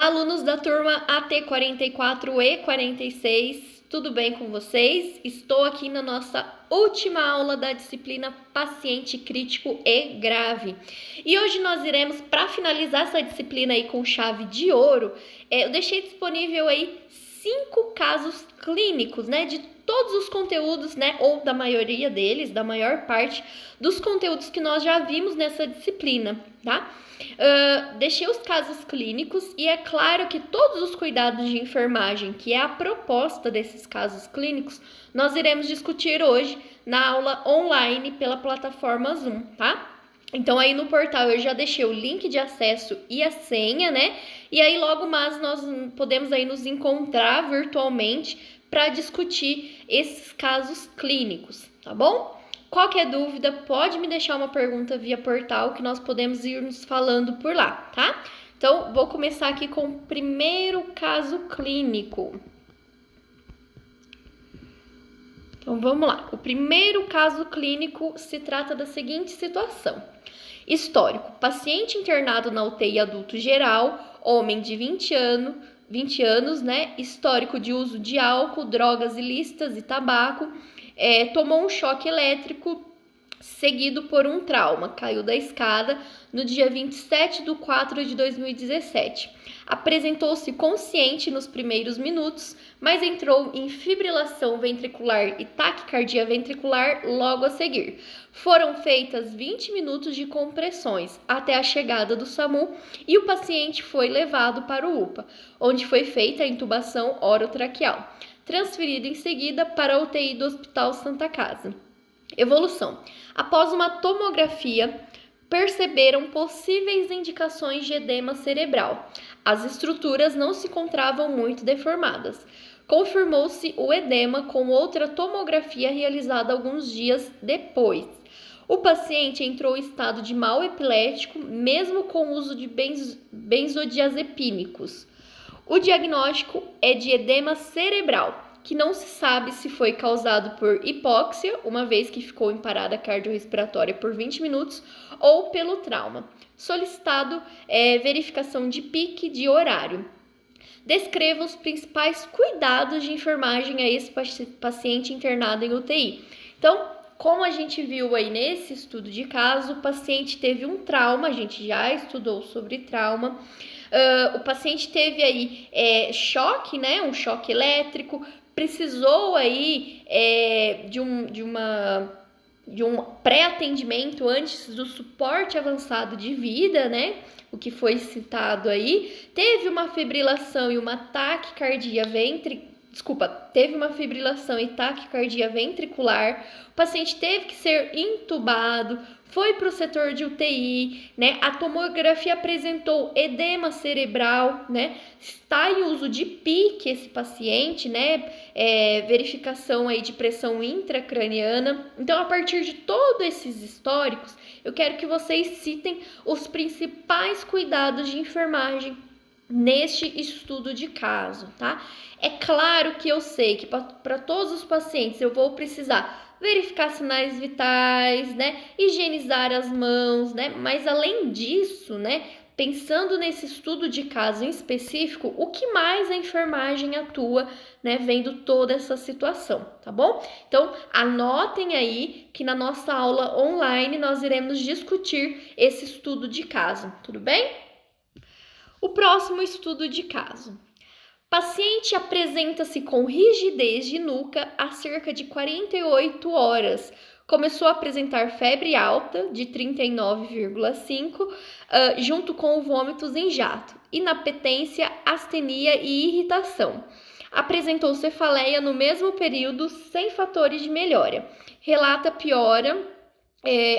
Alunos da turma AT44 e 46, tudo bem com vocês? Estou aqui na nossa última aula da disciplina Paciente Crítico e Grave. E hoje nós iremos, para finalizar essa disciplina aí com chave de ouro, eu deixei disponível aí 5 casos clínicos, né, de todos os conteúdos, né, ou da maioria deles, da maior parte dos conteúdos que nós já vimos nessa disciplina, tá? Deixei os casos clínicos e é claro que todos os cuidados de enfermagem, que é a proposta desses casos clínicos, nós iremos discutir hoje na aula online pela plataforma Zoom, tá? Então aí no portal eu já deixei o link de acesso e a senha, né? E aí logo mais nós podemos aí nos encontrar virtualmente para discutir esses casos clínicos, tá bom? Qualquer dúvida, pode me deixar uma pergunta via portal que nós podemos ir nos falando por lá, tá? Então, vou começar aqui com o primeiro caso clínico. Então, vamos lá. O primeiro caso clínico se trata da seguinte situação. Histórico: paciente internado na UTI adulto geral, homem de 20 anos, né? Histórico de uso de álcool, drogas ilícitas e tabaco. Tomou um choque elétrico seguido por um trauma. Caiu da escada no dia 27/4 de 2017. Apresentou-se consciente nos primeiros minutos, mas entrou em fibrilação ventricular e taquicardia ventricular logo a seguir. Foram feitas 20 minutos de compressões até a chegada do SAMU e o paciente foi levado para o UPA, onde foi feita a intubação orotraqueal, transferido em seguida para a UTI do Hospital Santa Casa. Evolução: após uma tomografia, perceberam possíveis indicações de edema cerebral. As estruturas não se encontravam muito deformadas. Confirmou-se o edema com outra tomografia realizada alguns dias depois. O paciente entrou em estado de mal epilético, mesmo com o uso de benzodiazepínicos. O diagnóstico é de edema cerebral, que não se sabe se foi causado por hipóxia, uma vez que ficou em parada cardiorrespiratória por 20 minutos, ou pelo trauma. Solicitado verificação de pique de horário. Descreva os principais cuidados de enfermagem a esse paciente internado em UTI. Então, como a gente viu aí nesse estudo de caso, o paciente teve um trauma, a gente já estudou sobre trauma. O paciente teve aí choque, né? Um choque elétrico, precisou aí de um pré-atendimento antes do suporte avançado de vida, né? O que foi citado aí. Teve uma fibrilação e uma taquicardia teve uma fibrilação e taquicardia ventricular. O paciente teve que ser intubado, foi para o setor de UTI, né? A tomografia apresentou edema cerebral, né? Está em uso de PIC esse paciente, né? Verificação aí de pressão intracraniana. Então, a partir de todos esses históricos, eu quero que vocês citem os principais cuidados de enfermagem neste estudo de caso, tá? É claro que eu sei que para todos os pacientes eu vou precisar verificar sinais vitais, né? Higienizar as mãos, né? Mas além disso, né? Pensando nesse estudo de caso em específico, o que mais a enfermagem atua, né? Vendo toda essa situação, tá bom? Então, anotem aí que na nossa aula online nós iremos discutir esse estudo de caso, tudo bem? O próximo estudo de caso. Paciente apresenta-se com rigidez de nuca há cerca de 48 horas. Começou a apresentar febre alta de 39,5, junto com vômitos em jato, inapetência, astenia e irritação. Apresentou cefaleia no mesmo período sem fatores de melhora. Relata piora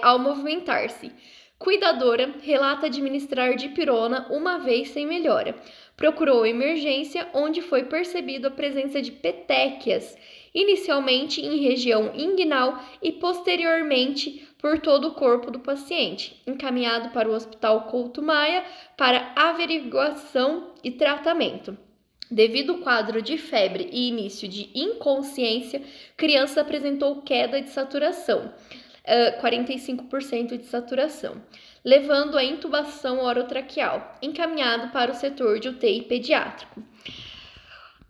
ao movimentar-se. Cuidadora relata administrar dipirona uma vez sem melhora. Procurou emergência, onde foi percebido a presença de petequias, inicialmente em região inguinal e posteriormente por todo o corpo do paciente, encaminhado para o Hospital Couto Maia para averiguação e tratamento. Devido ao quadro de febre e início de inconsciência, criança apresentou queda de saturação. 45% de saturação, levando à intubação orotraqueal, encaminhado para o setor de UTI pediátrico.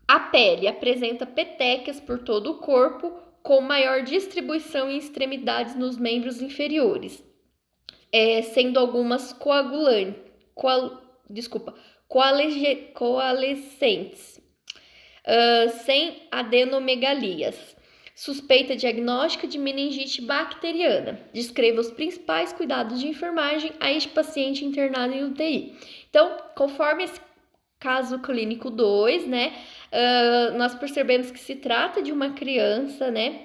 A pele apresenta petequias por todo o corpo, com maior distribuição em extremidades nos membros inferiores, sendo algumas coalescentes, sem adenomegalias. Suspeita diagnóstica de meningite bacteriana. Descreva os principais cuidados de enfermagem a este paciente internado em UTI. Então, conforme esse caso clínico 2, né, nós percebemos que se trata de uma criança, né,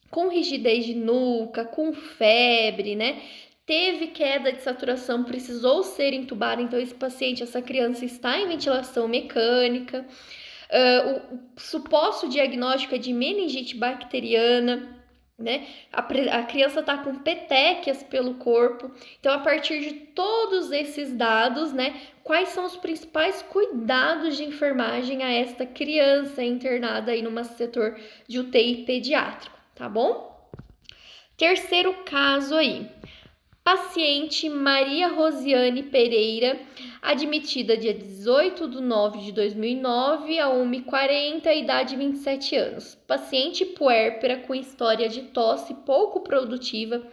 com rigidez de nuca, com febre, né, teve queda de saturação, precisou ser entubada, então essa criança está em ventilação mecânica. O suposto diagnóstico é de meningite bacteriana, né? A criança está com petequias pelo corpo. Então, a partir de todos esses dados, né, quais são os principais cuidados de enfermagem a esta criança internada aí num setor de UTI pediátrico, tá bom? Terceiro caso aí. Paciente Maria Rosiane Pereira, admitida dia 18/9/2009, a 1h40, idade 27 anos. Paciente puérpera com história de tosse pouco produtiva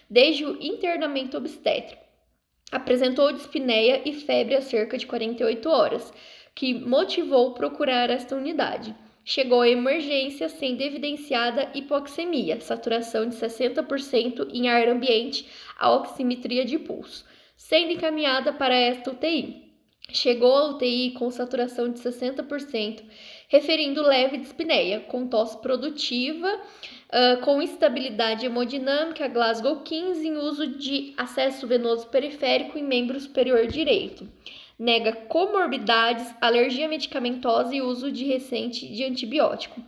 desde o internamento obstétrico. Apresentou dispneia e febre há cerca de 48 horas, que motivou procurar esta unidade. Chegou à emergência sendo evidenciada hipoxemia, saturação de 60% em ar ambiente, a oximetria de pulso, sendo encaminhada para esta UTI. Chegou à UTI com saturação de 60%, referindo leve dispneia, com tosse produtiva, com instabilidade hemodinâmica, Glasgow 15, em uso de acesso venoso periférico em membro superior direito. Nega comorbidades, alergia medicamentosa e uso recente de antibiótico.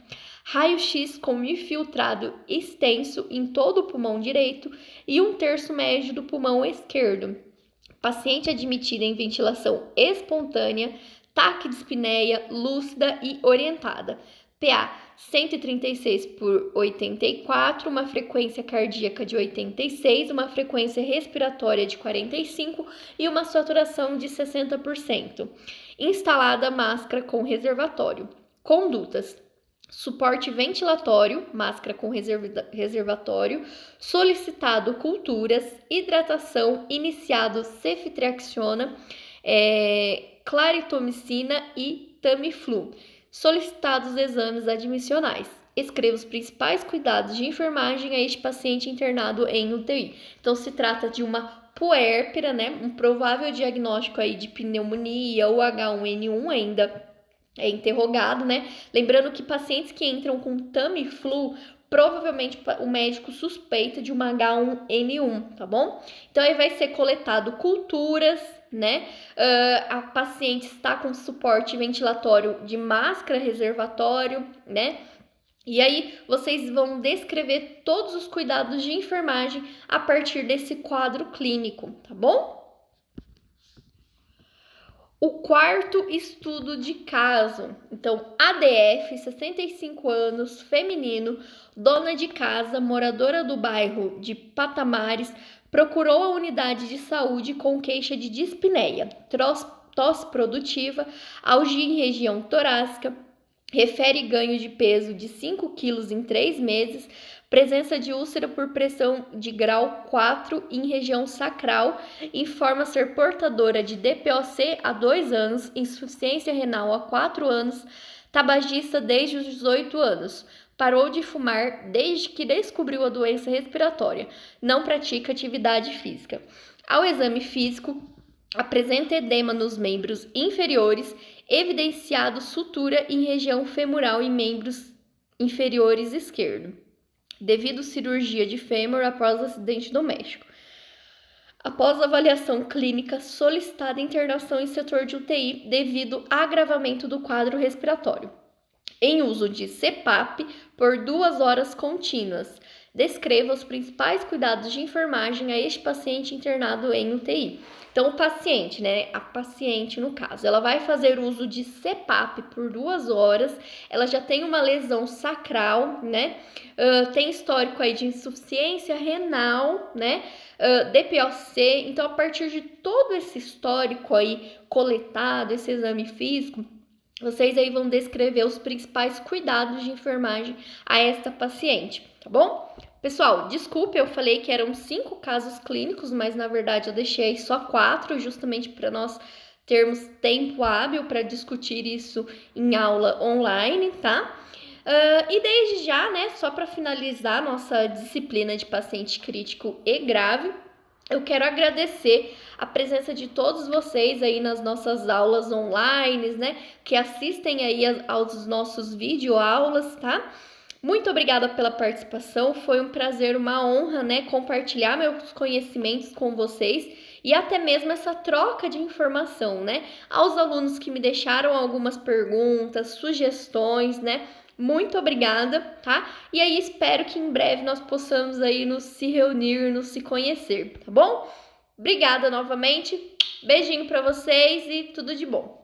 Raio-X com infiltrado extenso em todo o pulmão direito e 1/3 médio do pulmão esquerdo. Paciente admitida em ventilação espontânea, taquidispneia, lúcida e orientada. PA 136/84, uma frequência cardíaca de 86, uma frequência respiratória de 45 e uma saturação de 60%. Instalada máscara com reservatório. Condutas: suporte ventilatório, máscara com reservatório, solicitado culturas, hidratação, iniciado ceftriaxona, claritomicina e Tamiflu. Solicitados exames admissionais. Escreva os principais cuidados de enfermagem a este paciente internado em UTI. Então, se trata de uma puérpera, né? Um provável diagnóstico aí de pneumonia ou H1N1 ainda é interrogado, né? Lembrando que pacientes que entram com Tamiflu, provavelmente o médico suspeita de uma H1N1, tá bom? Então, aí vai ser coletado culturas, né? A paciente está com suporte ventilatório de máscara reservatório, né? E aí, vocês vão descrever todos os cuidados de enfermagem a partir desse quadro clínico, tá bom? O quarto estudo de caso. Então, ADF, 65 anos, feminino, dona de casa, moradora do bairro de Patamares, procurou a unidade de saúde com queixa de dispneia, tosse produtiva, algia em região torácica, refere ganho de peso de 5 quilos em 3 meses, presença de úlcera por pressão de grau 4 em região sacral, informa ser portadora de DPOC há 2 anos, insuficiência renal há 4 anos, tabagista desde os 18 anos. Parou de fumar desde que descobriu a doença respiratória. Não pratica atividade física. Ao exame físico, apresenta edema nos membros inferiores, evidenciado sutura em região femoral e membros inferiores esquerdo, devido cirurgia de fêmur após acidente doméstico. Após avaliação clínica, solicitada internação em setor de UTI devido a agravamento do quadro respiratório. Em uso de CPAP por 2 horas contínuas, descreva os principais cuidados de enfermagem a este paciente internado em UTI. Então, o paciente, né, a paciente no caso, ela vai fazer uso de CPAP por 2 horas, ela já tem uma lesão sacral, né, tem histórico aí de insuficiência renal, né, DPOC, então a partir de todo esse histórico aí coletado, esse exame físico, vocês aí vão descrever os principais cuidados de enfermagem a esta paciente, tá bom? Pessoal, desculpe, eu falei que eram 5 casos clínicos, mas na verdade eu deixei só 4, justamente para nós termos tempo hábil para discutir isso em aula online, tá? E desde já, né, só para finalizar nossa disciplina de paciente crítico e grave, eu quero agradecer a presença de todos vocês aí nas nossas aulas online, né, que assistem aí aos nossos videoaulas, tá? Muito obrigada pela participação, foi um prazer, uma honra, né, compartilhar meus conhecimentos com vocês e até mesmo essa troca de informação, né, aos alunos que me deixaram algumas perguntas, sugestões, né, muito obrigada, tá? E aí espero que em breve nós possamos aí nos se reunir, nos se conhecer, tá bom? Obrigada novamente, beijinho para vocês e tudo de bom.